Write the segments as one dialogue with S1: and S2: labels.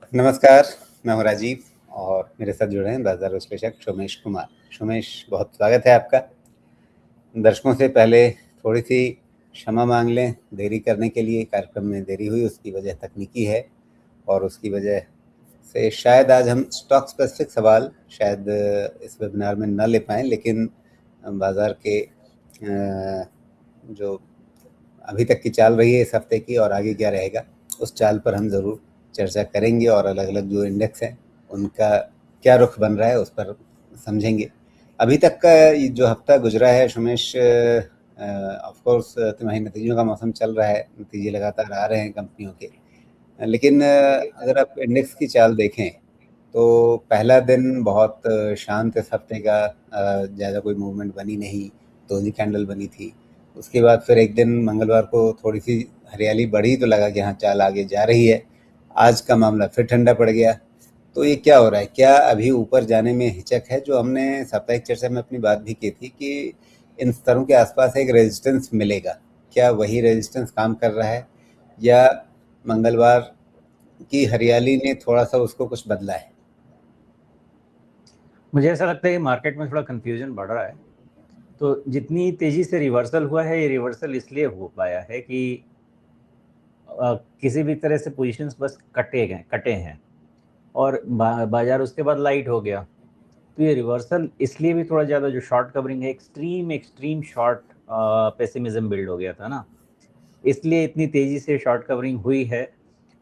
S1: नमस्कार, मैं हूँ राजीव और मेरे साथ जुड़े हैं बाज़ार विश्लेषक सोमेश कुमार। सोमेश, बहुत स्वागत है आपका। दर्शकों से पहले थोड़ी-सी क्षमा माँग लें, देरी करने के लिए। कार्यक्रम में देरी हुई, उसकी वजह तकनीकी है और उसकी वजह से शायद आज हम स्टॉक स्पेसिफिक सवाल शायद इस वेबिनार में ना ले पाएँ, लेकिन बाज़ार के जो अभी तक की चाल रही है इस हफ्ते की और आगे क्या रहेगा, उस चाल पर हम ज़रूर चर्चा करेंगे और अलग-अलग जो इंडेक्स हैं, उनका क्या रुख बन रहा है, उस पर समझेंगे। अभी तक का ये जो हफ्ता गुजरा है सोमेश, ऑफ कोर्स तिमाही नतीजों का मौसम चल रहा है, नतीजे लगातार आ रहे हैं कंपनियों के। लेकिन अगर आप इंडेक्स की चाल देखें, तो पहला दिन बहुत शांत इस हफ्ते का, ज़्यादा कोई मूवमेंट बनी नहीं, दोनों कैंडल बनी थी। उसके बाद फिर एक दिन मंगलवार को थोड़ी-सी हरियाली बढ़ी तो लगा कि हाँ, चाल आगे जा रही है। आज का मामला फिर ठंडा पड़ गया। तो ये क्या हो रहा है? क्या अभी ऊपर जाने में हिचक है? जो हमने साप्ताहिक चर्चा में अपनी बात भी की थी कि इन स्तरों के आसपास एक रेजिस्टेंस मिलेगा। क्या वही रेजिस्टेंस काम कर रहा है या मंगलवार की हरियाली ने थोड़ा-सा उसको कुछ बदला है?
S2: मुझे ऐसा लगता है कि मार्केट में थोड़ा कंफ्यूजन बढ़ रहा है। तो जितनी तेजी से रिवर्सल हुआ है, ये रिवर्सल इसलिए हो पाया है कि किसी भी तरह से पोजीशंस बस कटे हैं और बाजार उसके बाद लाइट हो गया। तो ये रिवर्सल इसलिए भी थोड़ा ज़्यादा, जो शॉर्ट कवरिंग है, एक्सट्रीम शॉर्ट पेसिमिज्म बिल्ड हो गया था ना, इसलिए इतनी तेजी से शॉर्ट कवरिंग हुई है।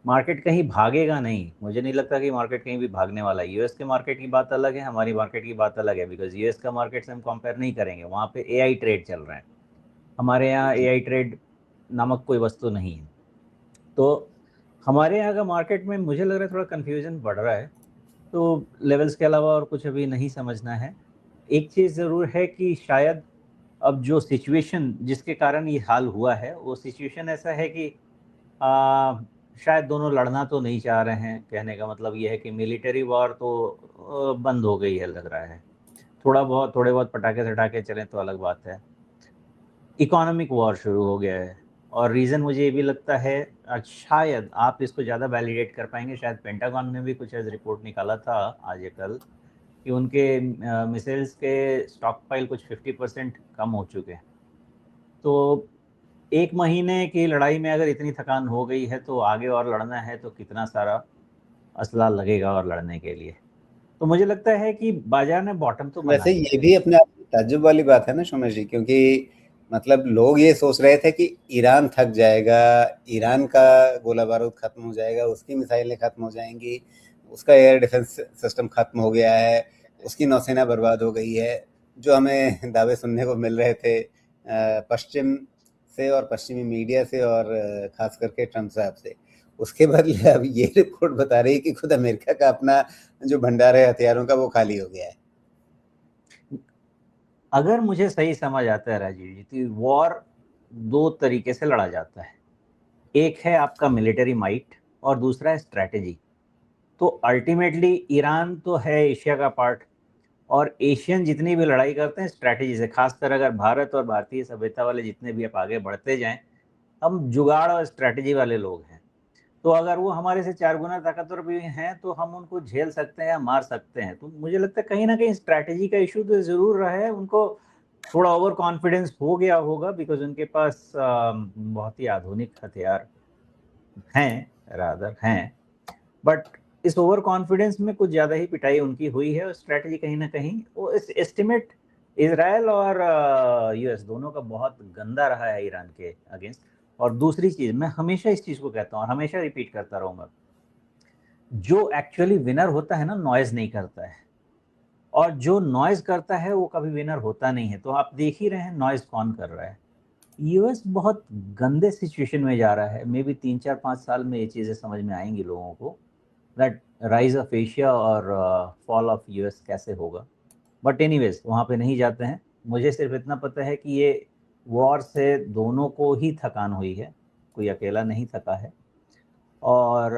S2: मार्केट कहीं भागेगा नहीं, मुझे नहीं लगता कि मार्केट कहीं भी भागने वाला है। यूएस के मार्केट की बात अलग है, हमारी मार्केट की बात अलग है, बिकॉज यूएस का मार्केट से हम कंपेयर नहीं करेंगे। वहाँ पे एआई ट्रेड चल रहा है, हमारे यहाँ एआई ट्रेड नामक कोई वस्तु नहीं है। तो हमारे यहाँ का मार्केट में मुझे लग रहा है थोड़ा कन्फ्यूजन बढ़ रहा है। तो लेवल्स के अलावा और कुछ अभी नहीं समझना है। एक चीज़ ज़रूर है कि शायद अब जो सिचुएशन जिसके कारण ये हाल हुआ है, वो सिचुएशन ऐसा है कि शायद दोनों लड़ना तो नहीं चाह रहे हैं। कहने का मतलब ये है कि मिलिट्री वॉर तो बंद हो गई है, लग रहा है। थोड़े बहुत पटाखे सटाखे चलें तो अलग बात है। इकोनॉमिक वॉर शुरू हो गया है। और रीज़न मुझे ये भी लगता है, शायद आप इसको ज़्यादा वैलिडेट कर पाएंगे, शायद पेंटागन ने भी कुछ ऐसा रिपोर्ट निकाला था आज या कल कि उनके मिसाइल्स के स्टॉक पाइल कुछ 50% कम हो चुके हैं। तो 1 महीने की लड़ाई में अगर इतनी थकान हो गई है, तो आगे और लड़ना है तो कितना सारा असला लगेगा और लड़ने के लिए। तो मुझे लगता है कि बाज़ार ने बॉटम तो बना
S1: वैसे
S2: लिया
S1: ये
S2: है।
S1: भी अपने आप में ताज्जुब वाली बात है ना सोमेश जी, क्योंकि मतलब लोग ये सोच रहे थे कि ईरान थक जाएगा, ईरान का गोला बारूद खत्म हो जाएगा, उसकी मिसाइलें खत्म हो जाएंगी, उसका एयर डिफेंस सिस्टम खत्म हो गया है, उसकी नौसेना बर्बाद हो गई है। जो हमें दावे सुनने को मिल रहे थे पश्चिम से और पश्चिमी मीडिया से और खास करके ट्रंप साहब से, उसके बदले अब ये रिपोर्ट बता रही है कि खुद अमेरिका का अपना जो भंडार है हथियारों का, वो खाली हो गया है।
S2: अगर मुझे सही समझ आता है राजीव जी, तो वॉर 2 तरीके से लड़ा जाता है। एक है आपका मिलिटरी माइट और दूसरा है स्ट्रैटेजी। तो अल्टीमेटली ईरान तो है एशिया का पार्ट, और एशियन जितनी भी लड़ाई करते हैं स्ट्रैटेजी से, खासकर अगर भारत और भारतीय सभ्यता वाले जितने भी आप आगे बढ़ते जाएं, हम जुगाड़ और स्ट्रैटेजी वाले लोग हैं। तो अगर वो हमारे से 4 गुना ताकतवर भी हैं, तो हम उनको झेल सकते हैं या मार सकते हैं। तो मुझे लगता है कहीं न कहीं स्ट्रैटेजी का इश्यू तो ज़रूर रहा है। उनको थोड़ा ओवर कॉन्फिडेंस हो गया होगा, बिकॉज़ उनके पास बहुत ही आधुनिक हथियार हैं। बट इस ओवर कॉन्फिडेंस में कुछ ज़्यादा ही पिटाई उनकी हुई है, और स्ट्रैटेजी कहीं न कहीं वो इस एस्टिमेट इज़राइल और यूएस दोनों का बहुत गंदा रहा है ईरान के अगेंस्ट। और दूसरी चीज़, मैं हमेशा इस चीज़ को कहता हूँ और हमेशा रिपीट करता रहूँगा, जो एक्चुअली विनर होता है ना, नॉइज़ नहीं करता है, और जो नॉइज़ करता है वो कभी विनर होता नहीं है। तो आप देख ही रहे हैं नॉइज़ कौन कर रहा है। यूएस बहुत गंदे सिचुएशन में जा रहा है। मे बी 3, 4, 5 साल में ये चीज़ें समझ में आएँगी लोगों को, दैट राइज़ ऑफ एशिया और फॉल ऑफ यूएस कैसे होगा। बट एनीवेज़ वहाँ पे नहीं जाते हैं। मुझे सिर्फ़ इतना पता है कि ये वॉर से दोनों को ही थकान हुई है, कोई अकेला नहीं थका है। और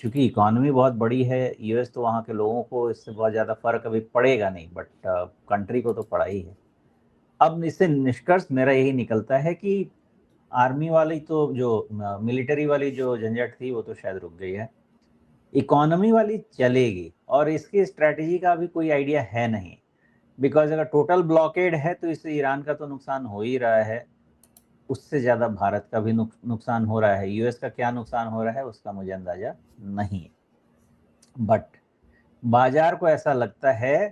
S2: चूँकि इकॉनमी बहुत बड़ी है यूएस, तो वहाँ के लोगों को इससे बहुत ज़्यादा फ़र्क अभी पड़ेगा नहीं, बट कंट्री को तो पड़ा ही है। अब इससे निष्कर्ष मेरा यही निकलता है कि आर्मी वाली तो जो मिलिट्री वाली जो झंझट थी, वो तो शायद रुक गई है। इकोनॉमी वाली चलेगी, और इसकी स्ट्रैटेजी का भी कोई आइडिया है नहीं, बिकॉज अगर टोटल ब्लॉकेड है तो इससे ईरान का तो नुकसान हो ही रहा है, उससे ज़्यादा भारत का भी नुकसान हो रहा है। यूएस का क्या नुकसान हो रहा है उसका मुझे अंदाजा नहीं है, बट बाजार को ऐसा लगता है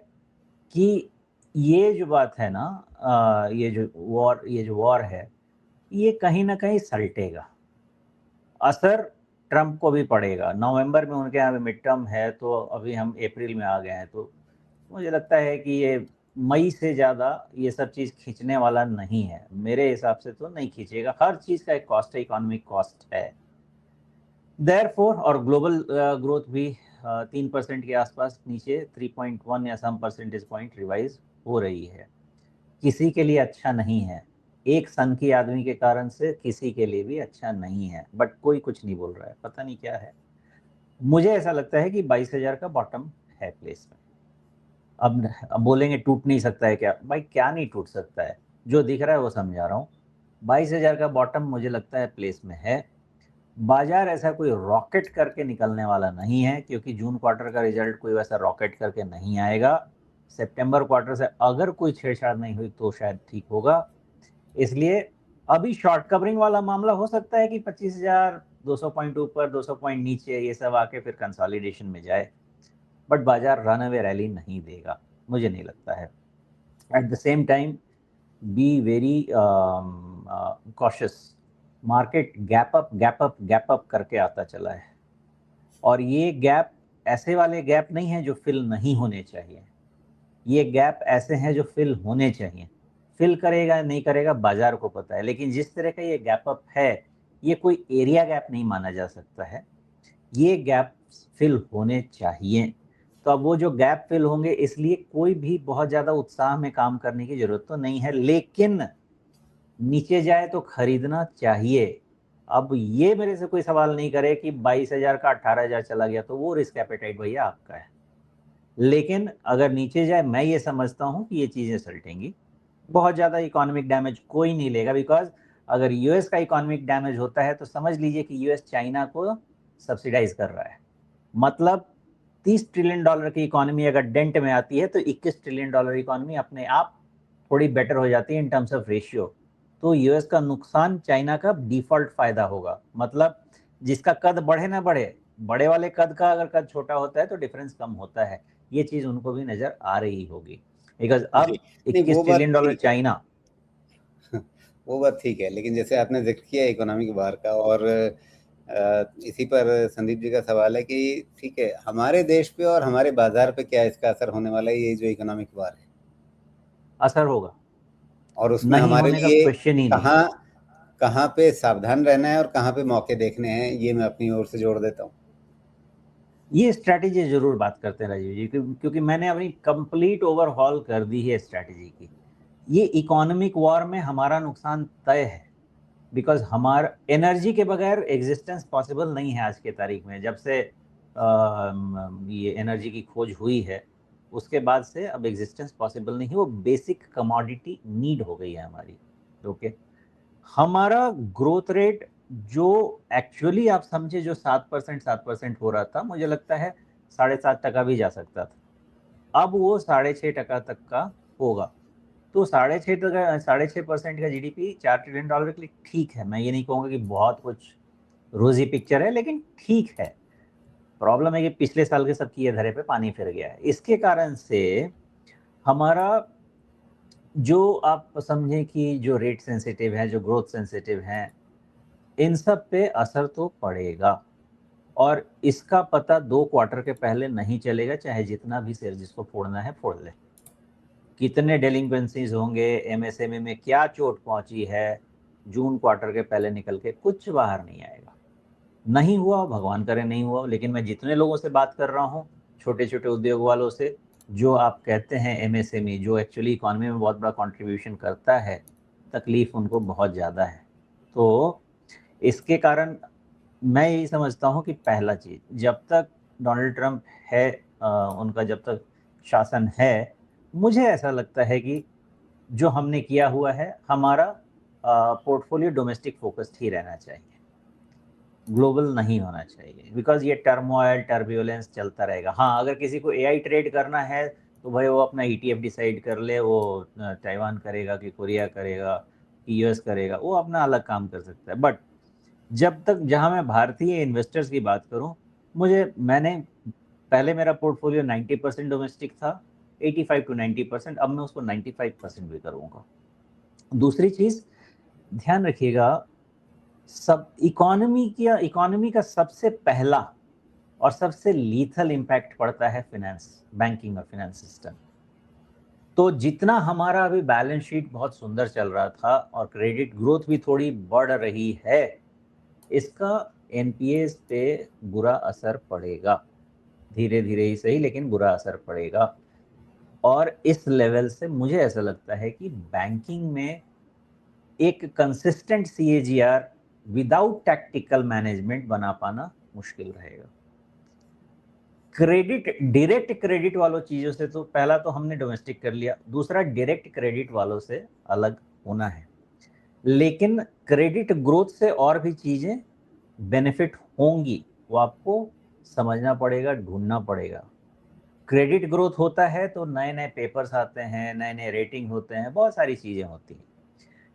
S2: कि ये जो बात है ना, ये जो वॉर है, ये कहीं ना कहीं सलटेगा, असर ट्रंप को भी पड़ेगा। नवंबर में उनके यहाँ मिड टर्म है, तो अभी हम अप्रैल में आ गए हैं, तो मुझे लगता है कि ये मई से ज़्यादा ये सब चीज़ खींचने वाला नहीं है, मेरे हिसाब से तो नहीं खींचेगा। हर चीज़ का एक कॉस्ट है, इकोनॉमिक कॉस्ट है देयरफॉर। और ग्लोबल ग्रोथ भी 3% के आसपास नीचे 3.1 या सम परसेंटेज पॉइंट रिवाइज हो रही है, किसी के लिए अच्छा नहीं है। एक सन की आदमी के कारण से किसी के लिए भी अच्छा नहीं है, बट कोई कुछ नहीं बोल रहा है, पता नहीं क्या है। मुझे ऐसा लगता है कि 22,000 का बॉटम है प्लेस में। अब बोलेंगे टूट नहीं सकता है क्या? भाई क्या नहीं टूट सकता है, जो दिख रहा है वो समझा रहा हूँ। 22,000 का बॉटम मुझे लगता है प्लेस में है। बाजार ऐसा कोई रॉकेट करके निकलने वाला नहीं है, क्योंकि जून क्वार्टर का रिजल्ट कोई वैसा रॉकेट करके नहीं आएगा। सितंबर क्वार्टर से अगर कोई छेड़छाड़ नहीं हुई तो शायद ठीक होगा। इसलिए अभी शॉर्ट कवरिंग वाला मामला हो सकता है कि 25,200 पॉइंट ऊपर 200 पॉइंट नीचे ये सब आके फिर कंसोलिडेशन में जाए, बट बाजार रन अवे रैली नहीं देगा, मुझे नहीं लगता है। At the same time be very cautious. Market gap up करके आता चला है, और ये गैप ऐसे वाले गैप नहीं है जो फिल नहीं होने चाहिए, ये गैप ऐसे हैं जो फिल होने चाहिए। फिल करेगा नहीं करेगा बाजार को पता है, लेकिन जिस तरह का ये गैप अप है, ये कोई एरिया गैप नहीं माना जा सकता है, ये गैप फिल होने चाहिए। तो अब वो जो गैप फिल होंगे, इसलिए कोई भी बहुत ज़्यादा उत्साह में काम करने की जरूरत तो नहीं है, लेकिन नीचे जाए तो खरीदना चाहिए। अब ये मेरे से कोई सवाल नहीं करे कि 22,000 का 18,000 चला गया, तो वो रिस्क एपेटाइट भैया आपका है। लेकिन अगर नीचे जाए, मैं ये समझता हूँ कि ये चीज़ें सलटेंगी, बहुत ज़्यादा इकोनॉमिक डैमेज कोई नहीं लेगा, बिकॉज अगर यूएस का इकोनॉमिक डैमेज होता है तो समझ लीजिए कि यूएस चाइना को सब्सिडाइज कर रहा है। मतलब 30 ट्रिलियन डॉलर की इकोनॉमी अगर डेंट में आती है, तो 21 ट्रिलियन डॉलर इकोनॉमी अपने आप थोड़ी बेटर हो जाती है इन टर्म्स ऑफ रेशियो। तो यूएस का नुकसान चाइना का डिफॉल्ट फायदा होगा। मतलब जिसका कद बढ़े ना बढ़े, बड़े वाले कद का अगर कद छोटा होता है तो डिफरेंस कम होता है, ये चीज उनको भी नजर आ रही होगी, बिकॉज
S1: जी,
S2: अब
S1: नहीं
S2: 21
S1: वो बात
S2: ट्रिलियन डॉलर
S1: ठीक है।
S2: चाइना।
S1: वो बात ठीक है, लेकिन जैसे आपने ज़िक्र किया इकोनॉमिक वार का, और इसी पर संदीप जी का सवाल है कि ठीक है, हमारे देश पे और हमारे बाज़ार पे क्या इसका असर होने वाला है, ये जो इकोनॉमिक वार है?
S2: असर होगा,
S1: और उसमें
S2: नहीं
S1: हमारे
S2: होने का
S1: लिए
S2: क्वेश्चन ही नहीं है।
S1: कहाँ कहाँ पे सावधान रहना है और कहाँ पे मौके देखने हैं, ये मैं अपनी ओर से जोड़ देता हूँ।
S2: ये स्ट्रैटेजी जरूर बात करते हैं राजीव जी, क्योंकि मैंने अपनी कंप्लीट ओवरहॉल कर दी है स्ट्रैटेजी की। ये इकोनॉमिक वॉर में हमारा नुकसान तय है, बिकॉज हमारा एनर्जी के बगैर एग्जिस्टेंस पॉसिबल नहीं है आज के तारीख में। जब से ये एनर्जी की खोज हुई है, उसके बाद से अब एग्जिस्टेंस पॉसिबल नहीं है, वो बेसिक कमोडिटी नीड हो गई है हमारी। ओके, हमारा ग्रोथ रेट जो एक्चुअली आप समझे जो 7% हो रहा था, मुझे लगता है 7.5% भी जा सकता था, अब वो 6.5% तक का होगा। तो 6.5% का जीडीपी 4 ट्रिलियन डॉलर के लिए ठीक है, मैं ये नहीं कहूँगा कि बहुत कुछ रोजी पिक्चर है, लेकिन ठीक है। प्रॉब्लम है कि पिछले साल के सबकी धरे पे पानी फिर गया है, इसके कारण से हमारा जो आप समझें कि जो रेट सेंसिटिव है, जो ग्रोथ सेंसिटिव है, इन सब पे असर तो पड़ेगा, और इसका पता 2 क्वार्टर के पहले नहीं चलेगा, चाहे जितना भी शेयर जिसको फोड़ना है फोड़ ले। कितने डेलिंक्वेंसीज होंगे, एमएसएमई में क्या चोट पहुंची है, जून क्वार्टर के पहले निकल के कुछ बाहर नहीं आएगा। नहीं हुआ, भगवान करे नहीं हुआ, लेकिन मैं जितने लोगों से बात कर रहा हूँ, छोटे छोटे उद्योग वालों से, जो आप कहते हैं एमएसएमई, जो एक्चुअली इकोनॉमी में बहुत बड़ा कंट्रीब्यूशन करता है, तकलीफ उनको बहुत ज़्यादा है। तो इसके कारण मैं यही समझता हूँ कि पहला चीज, जब तक डोनाल्ड ट्रंप है, उनका जब तक शासन है, मुझे ऐसा लगता है कि जो हमने किया हुआ है, हमारा पोर्टफोलियो डोमेस्टिक फोकस्ड ही रहना चाहिए। ग्लोबल नहीं होना चाहिए, बिकॉज ये टर्मोइल टर्ब्यूलेंस चलता रहेगा। हाँ, अगर किसी को एआई ट्रेड करना है तो भाई वो अपना ईटीएफ डिसाइड कर ले, वो ताइवान करेगा कि कोरिया करेगा कि यूएस करेगा, वो अपना अलग काम कर सकता है। बट जब तक, जहां मैं भारतीय इन्वेस्टर्स की बात करूं, मैंने पहले मेरा पोर्टफोलियो 90% डोमेस्टिक था, 85 to 90%, अब मैं उसको 95% भी करूंगा। दूसरी चीज ध्यान रखिएगा, सब इकोनॉमी का सबसे पहला और सबसे लीथल इम्पैक्ट पड़ता है फाइनेंस, बैंकिंग और फाइनेंस सिस्टम। तो जितना हमारा अभी बैलेंस शीट बहुत सुंदर चल रहा था और क्रेडिट ग्रोथ भी थोड़ी बढ़ रही है, इसका एनपीएस पे बुरा असर पड़ेगा, धीरे धीरे ही सही लेकिन बुरा असर पड़ेगा। और इस लेवल से मुझे ऐसा लगता है कि बैंकिंग में एक consistent CAGR without tactical management बना पाना मुश्किल रहेगा। क्रेडिट, डायरेक्ट क्रेडिट वालों चीजों से तो पहला तो हमने डोमेस्टिक कर लिया, दूसरा डायरेक्ट क्रेडिट वालों से अलग होना है। लेकिन क्रेडिट ग्रोथ से और भी चीजें बेनिफिट होंगी, वो आपको समझना पड़ेगा, ढूंढना पड़ेगा। क्रेडिट ग्रोथ होता है तो नए नए पेपर्स आते हैं, नए नए रेटिंग होते हैं, बहुत सारी चीजें होती हैं।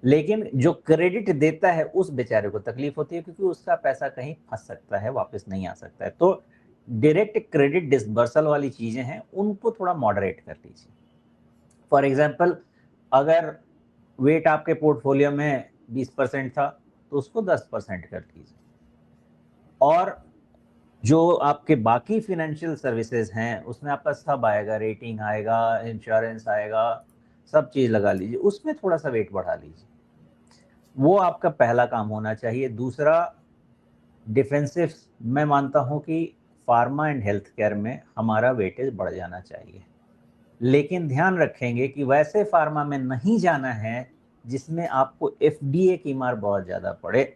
S2: लेकिन जो क्रेडिट देता है उस बेचारे को तकलीफ होती है, क्योंकि उसका पैसा कहीं फंस सकता है, वापस नहीं आ सकता है। तो डायरेक्ट क्रेडिट डिसबर्सल वाली चीजें हैं, उनको थोड़ा मॉडरेट कर लीजिए। फॉर एग्जाम्पल, अगर वेट आपके पोर्टफोलियो में 20% था तो उसको 10% कर लीजिए। और जो आपके बाकी फिनेंशियल सर्विसेज हैं उसमें आपका सब आएगा, रेटिंग आएगा, इंश्योरेंस आएगा, सब चीज लगा लीजिए, उसमें थोड़ा सा वेट बढ़ा लीजिए। वो आपका पहला काम होना चाहिए। दूसरा, डिफेंसिव, मैं मानता हूं कि फार्मा एंड हेल्थ केयर में हमारा वेटेज बढ़ जाना चाहिए, लेकिन ध्यान रखेंगे कि वैसे फार्मा में नहीं जाना है जिसमें आपको एफडीए की मार बहुत ज्यादा पड़े।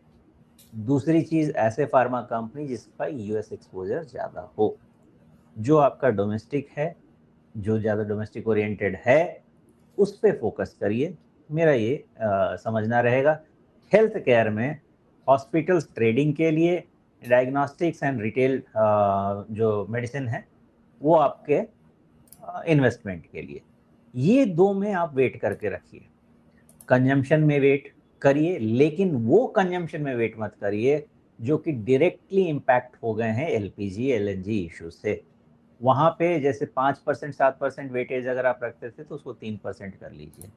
S2: दूसरी चीज, ऐसे फार्मा कंपनी जिसका यूएस एक्सपोजर ज्यादा हो। जो आपका डोमेस्टिक है, जो ज्यादा डोमेस्टिक ओरिएंटेड है, उस पे फोकस करिए, मेरा ये समझना रहेगा। हेल्थ केयर में हॉस्पिटल्स ट्रेडिंग के लिए, डायग्नोस्टिक्स एंड रिटेल जो मेडिसिन है वो आपके इन्वेस्टमेंट के लिए, ये दो में आप वेट करके रखिए। कंजम्पशन में वेट करिए, लेकिन वो कंजम्पशन में वेट मत करिए जो कि डायरेक्टली इम्पैक्ट हो गए हैं एलपीजी एलएनजी इशू से। वहां पे जैसे 5% 7% वेटेज अगर आप रखते थे तो उसको 3% कर लीजिए।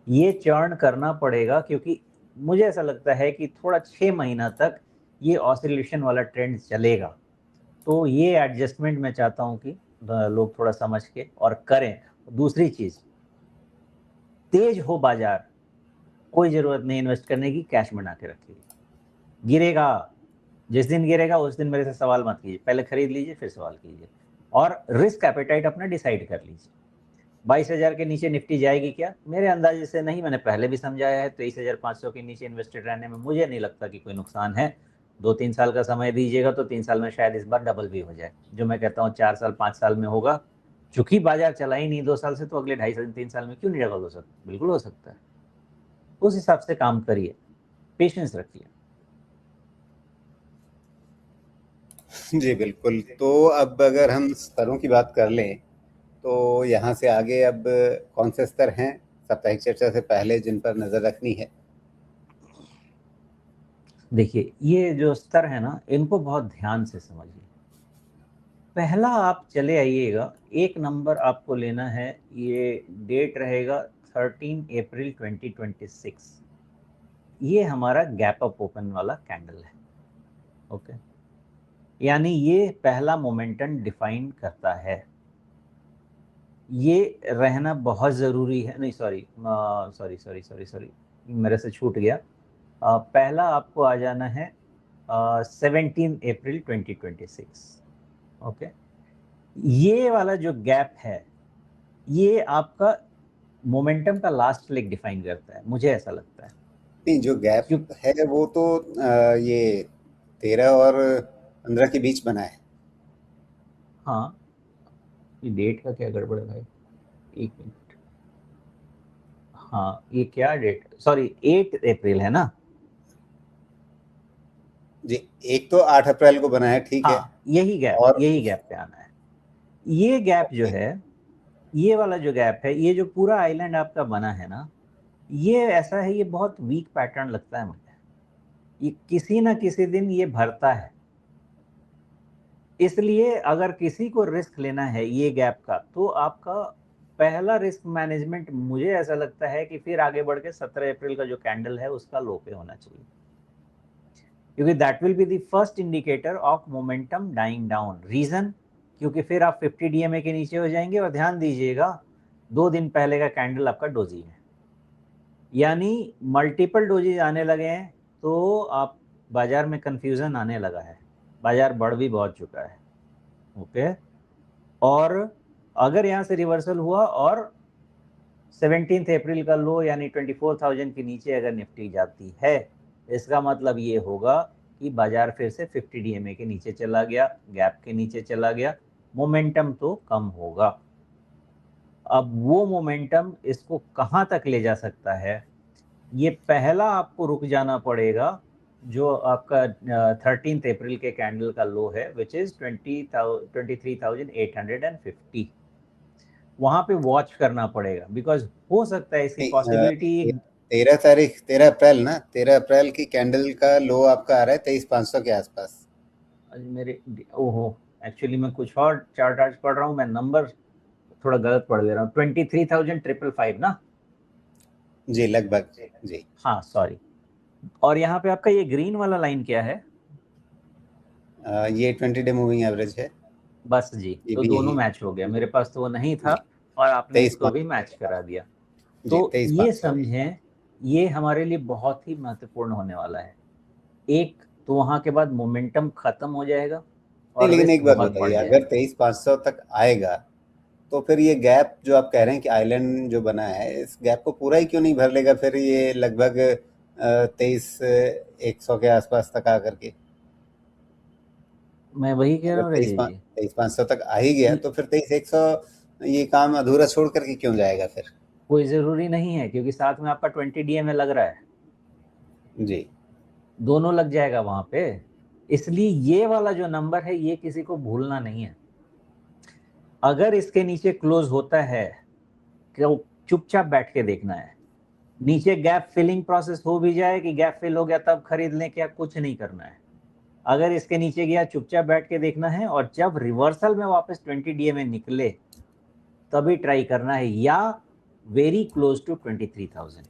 S2: ये चर्न करना पड़ेगा, क्योंकि मुझे ऐसा लगता है कि थोड़ा 6 महीना तक ये ऑसिलेशन वाला ट्रेंड चलेगा। तो ये एडजस्टमेंट मैं चाहता हूँ कि लोग थोड़ा समझ के और करें। दूसरी चीज, तेज हो बाजार, कोई जरूरत नहीं इन्वेस्ट करने की, कैश बना के रखिए। गिरेगा, जिस दिन गिरेगा उस दिन मेरे से सवाल मत कीजिए, पहले खरीद लीजिए फिर सवाल कीजिए। और रिस्क एपेटाइट अपना डिसाइड कर लीजिए। 22,000 के नीचे निफ्टी जाएगी क्या? मेरे अंदाजे से नहीं, मैंने पहले भी समझाया है। 23,500 के नीचे इन्वेस्टेड रहने में मुझे नहीं लगता कि कोई नुकसान है। 2-3 साल का समय दीजिएगा तो 3 साल में शायद इस बार डबल भी हो जाए। जो मैं कहता हूँ 4 साल 5 साल में होगा, चूंकि बाजार चला ही नहीं 2 साल से, तो अगले 2.5 साल 3 साल में क्यों नहीं डबल हो सकता? बिल्कुल हो सकता है। उस हिसाब से काम करिए, पेशेंस रखिए।
S1: जी बिल्कुल। तो अब अगर हम स्तरों की बात कर लें तो यहाँ से आगे अब कौन से स्तर हैं साप्ताहिक चर्चा से पहले जिन पर नजर रखनी है?
S2: देखिए, ये जो स्तर है ना, इनको बहुत ध्यान से समझिए। पहला, आप चले आइएगा, एक नंबर आपको लेना है, ये डेट रहेगा 13 अप्रैल 2026। ये हमारा गैप अप ओपन वाला कैंडल है। ओके, यानी ये पहला मोमेंटम डिफाइन करता है। ये रहना बहुत जरूरी है। नहीं, sorry sorry sorry sorry sorry, मेरे से छूट गया। पहला आपको आ जाना है 17 अप्रैल 2026। ओके, ये वाला जो गैप है, ये आपका मोमेंटम का लास्ट लेग डिफाइन करता है, मुझे ऐसा लगता है।
S1: नहीं, जो गैप
S2: क्यों?
S1: है वो तो ये 13 और 15 के बीच बना है।
S2: हाँ, ये डेट का क्या गड़बड़ है भाई, एक मिनट। हाँ, ये क्या डेट, सॉरी 8 अप्रैल है ना।
S1: जी, एक तो 8 अप्रैल को बना है, ठीक है।
S2: हाँ, यही
S1: और
S2: गैप पे आना है। ये गैप जो
S1: ओके,
S2: है, ये वाला जो गैप है, ये जो पूरा आइलैंड आपका बना है ना, ये ऐसा है, ये बहुत वीक पैटर्न लगता है मुझे। ये किसी ना किसी दिन ये भरता है। इसलिए अगर किसी को रिस्क लेना है ये गैप का, तो आपका पहला रिस्क मैनेजमेंट मुझे ऐसा लगता है कि फिर आगे बढ़ के 17 अप्रैल का जो कैंडल है उसका लो पे होना चाहिए, क्योंकि that will be the first indicator of momentum dying down. Reason, क्योंकि फिर आप 50 डीएमए के नीचे हो जाएंगे। और ध्यान दीजिएगा, 2 दिन पहले का कैंडल आपका डोजी है, यानी मल्टीपल डोजीज आने लगे हैं, तो आप बाजार में कंफ्यूजन आने लगा है, बाजार बढ़ भी बहुत चुका है। ओके, और अगर यहाँ से रिवर्सल हुआ और 17 अप्रैल का लो यानी 24,000 के नीचे अगर निफ्टी जाती है, इसका मतलब ये होगा कि बाजार फिर से 50 डीएमए के नीचे चला गया, गैप के नीचे चला गया, मोमेंटम तो कम होगा। अब वो मोमेंटम इसको कहाँ तक ले जा सकता है, ये पहला आपको रुक जाना पड़ेगा, जो आपका 13 अप्रैल के कैंडल का लो है, विच इज 23,850। वहां पे वॉच करना पड़ेगा, बिकॉज हो सकता है इसकी पॉसिबिलिटी।
S1: 13 तारीख, 13 अप्रैल ना, 13 अप्रैल की कैंडल का लो आपका आ रहा है 23,500 के आसपास।
S2: मेरे ओहो, एक्चुअली मैं कुछ और चार्ट आज पढ़ रहा हूँ, मैं नंबर थोड़ा गलत पढ़ ले रहा हूँ। 23,555 ना?
S1: जी, लगभग। जी,
S2: हाँ, सॉरी। और यहाँ पे आपका ये ग्रीन वाला लाइन क्या है?
S1: ये 20 डे मूविंग एवरेज है।
S2: बस जी,
S1: ये
S2: तो
S1: भी
S2: दोनों
S1: यही
S2: मैच हो गया। मेरे पास तो वो नहीं था,
S1: जी,
S2: और आपने
S1: तेईस
S2: इसको
S1: पाँच
S2: भी मैच करा दिया।
S1: जी,
S2: तो ये
S1: 23,500।
S2: समझें, ये हमारे लिए बहुत ही महत्वपूर्ण होने वाला है। एक तो वहां के बाद मोमेंटम खत्म हो जाएगा
S1: नहीं,
S2: और
S1: लेकिन
S2: रिस्क
S1: एक बात
S2: बहुत बढ़
S1: बताइए, अगर
S2: जाएगा।
S1: 23,500 तक आएगा, तो फिर ये गैप जो आप कह रहे हैं कि आइलैंड जो बना है, इस गैप को पूरा ही क्यों नहीं भर लेगा फिर ये लगभग 23,100 के आसपास तक आकर के?
S2: मैं वही कह
S1: अगर
S2: रहा हूँ रजत जी।
S1: 23,500 तक आ ही गया, तो फिर 23,100 ये काम अधूरा छोड़ करके क्यों जाएगा फिर?
S2: कोई जरूरी नहीं है, क्योंकि साथ में आपका 20 डीएमए लग रहा है,
S1: जी,
S2: दोनों लग जाएगा वहां पे। इसलिए ये वाला जो नंबर है, ये किसी को भूलना नहीं है। अगर इसके नीचे क्लोज होता है, तो चुपचाप बैठ के देखना है। नीचे गैप फिलिंग प्रोसेस हो भी जाए कि गैप फिल हो गया तब खरीद लें, क्या कुछ नहीं करना है। अगर इसके नीचे गया, चुपचाप बैठ के देखना है, और जब रिवर्सल में वापस 20 डीएमए निकले तभी ट्राई करना है, या वेरी क्लोज टू 23,000।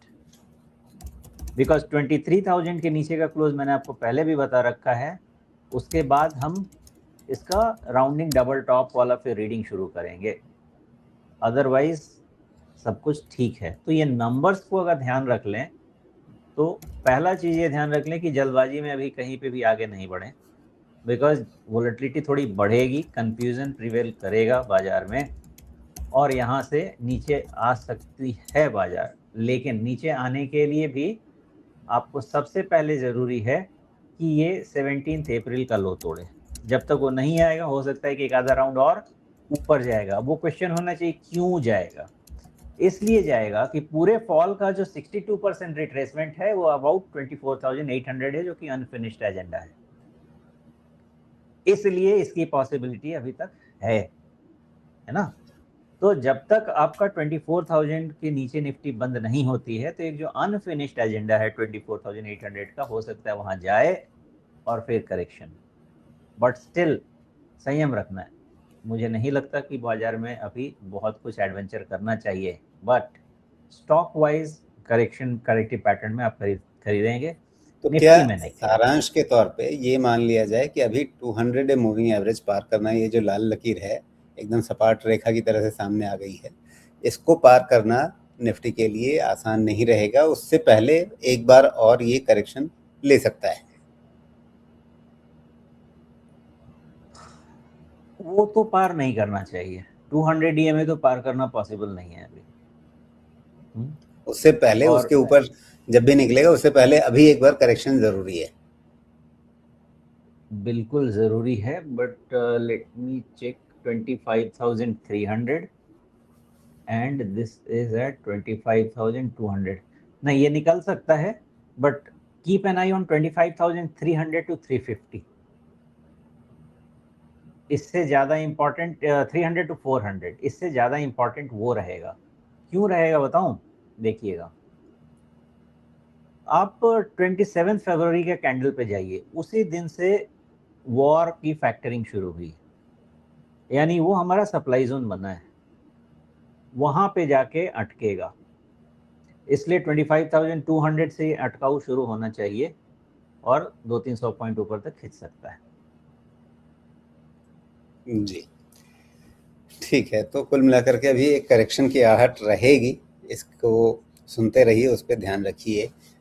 S2: बिकॉज 23,000 के नीचे का क्लोज मैंने आपको पहले भी बता रखा है, उसके बाद हम इसका राउंडिंग डबल टॉप वाला फिर रीडिंग शुरू करेंगे। अदरवाइज सब कुछ ठीक है। तो ये नंबर्स को अगर ध्यान रख लें, तो पहला चीज ये ध्यान रख लें कि जल्दबाजी में अभी कहीं पे भी आगे नहीं बढ़े, बिकॉज वोलेटिलिटी थोड़ी बढ़ेगी, कंफ्यूजन प्रिवेल करेगा बाजार में, और यहाँ से नीचे आ सकती है बाजार। लेकिन नीचे आने के लिए भी आपको सबसे पहले जरूरी है कि ये 17 अप्रैल का लो तोड़े। जब तक वो नहीं आएगा, हो सकता है कि एक आधा राउंड और ऊपर जाएगा। वो क्वेश्चन होना चाहिए क्यों जाएगा। इसलिए जाएगा कि पूरे फॉल का जो 62% रिट्रेसमेंट है, वो अबाउट 24,800 है, जो कि अनफिनिश्ड एजेंडा है। इसलिए इसकी पॉसिबिलिटी अभी तक है ना। तो जब तक आपका 24,000 के नीचे निफ्टी बंद नहीं होती है, तो एक जो अनफिनिश्ड एजेंडा है 24,800 का, हो सकता है वहां जाए और फिर करेक्शन। बट स्टिल संयम रखना है। मुझे नहीं लगता कि बाजार में अभी बहुत कुछ एडवेंचर करना चाहिए, but stock wise correction, corrective pattern में आप खरीदेंगे,
S1: तो क्या
S2: निफ्टी में नहीं।
S1: सारांश के तौर पे ये मान लिया जाए कि अभी 200 डे मूविंग एवरेज पार करना, ये जो लाल लकीर है एकदम सपाट रेखा की तरह से सामने आ गई है, इसको पार करना निफ्टी के लिए आसान नहीं रहेगा, उससे पहले एक बार और ये करेक्शन ले सकता है?
S2: वो तो पार नहीं करना चाहिए। 200 डीएमए तो पार करना पॉसिबल नहीं है अभी।
S1: उससे पहले,
S2: और
S1: उसके ऊपर जब भी निकलेगा उससे पहले अभी एक बार करेक्शन जरूरी है।
S2: बिल्कुल ज़रूरी है, but let me check. 25,300 and this is at 25,200। नहीं, ये निकल सकता है, but keep an eye on 25,300 to 350, इससे ज़्यादा इम्पोर्टेंट 300 to 400, इससे ज़्यादा इम्पोर्टेंट वो रहेगा। क्यों रहेगा बताऊं? देखिएगा, आप 27 फरवरी के कैंडल पे जाइए, उसी दिन से वॉर की फैक्टरिंग शुरू हुई, यानी वो हमारा सप्लाई जोन बना है, वहां पे जाके अटकेगा। इसलिए 25,200 से अटकाऊ शुरू होना चाहिए और 200-300 पॉइंट ऊपर तक खिंच सकता है।
S1: जी, ठीक है। तो कुल मिलाकर के अभी एक करेक्शन की आहट रहेगी, इसको सुनते रहिए, उस पर ध्यान रखिए।